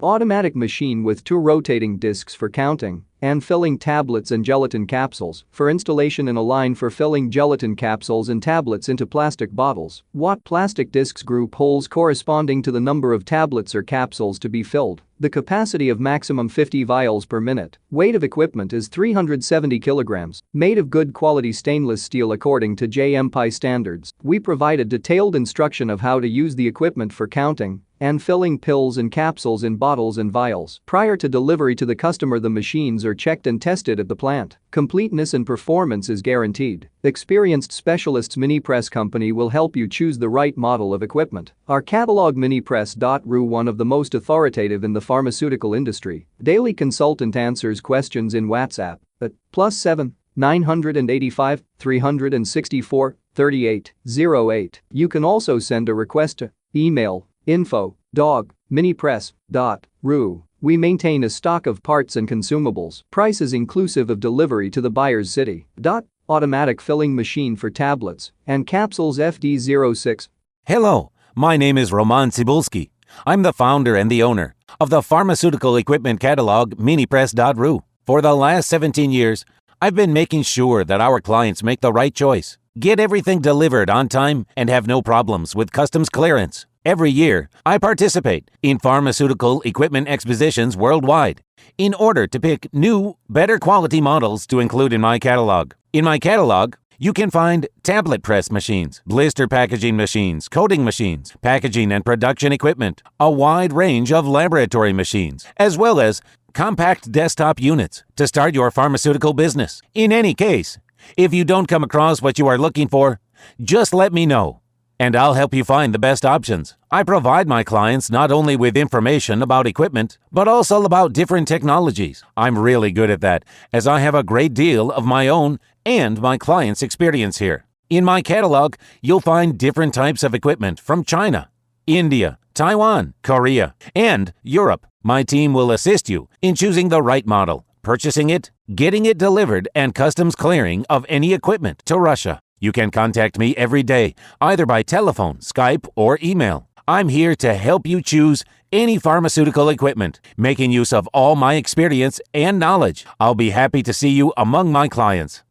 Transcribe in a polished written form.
Automatic machine with 2 rotating discs for counting and filling tablets and gelatin capsules for installation in a line for filling gelatin capsules and tablets into plastic bottles. Watt plastic discs group holes corresponding to the number of tablets or capsules to be filled. The capacity of maximum 50 vials per minute. Weight of equipment is 370 kilograms. Made of good quality stainless steel according to JMPI standards. We provide a detailed instruction of how to use the equipment for counting and filling pills and capsules in bottles and vials. Prior to delivery to the customer, the machines are checked and tested at the plant. Completeness and performance is guaranteed. Experienced specialists Minipress company will help you choose the right model of equipment. Our catalog Minipress.ru, one of the most authoritative in the pharmaceutical industry. Daily consultant answers questions in WhatsApp at +7 985 364 3808. You can also send a request to email info@minipress.ru. We maintain a stock of parts and consumables. Prices inclusive of delivery to the buyer's city. Automatic filling machine for tablets and capsules FD-06. Hello, my name is RomanTsibulsky. I'm the founder and the owner of the pharmaceutical equipment catalog Minipress.ru. For the last 17 years, I've been making sure that our clients make the right choice, get everything delivered on time, and have no problems with customs clearance. Every year, I participate in pharmaceutical equipment expositions worldwide in order to pick new, better quality models to include in my catalog. In my catalog, you can find tablet press machines, blister packaging machines, coating machines, packaging and production equipment, a wide range of laboratory machines, as well as compact desktop units to start your pharmaceutical business. In any case, if you don't come across what you are looking for, just let me know, and I'll help you find the best options. I provide my clients not only with information about equipment, but also about different technologies. I'm really good at that, as I have a great deal of my own and my clients' experience here. In my catalog, you'll find different types of equipment from China, India, Taiwan, Korea, and Europe. My team will assist you in choosing the right model, purchasing it, getting it delivered, and customs clearing of any equipment to Russia. You can contact me every day, either by telephone, Skype, or email. I'm here to help you choose any pharmaceutical equipment, making use of all my experience and knowledge. I'll be happy to see you among my clients.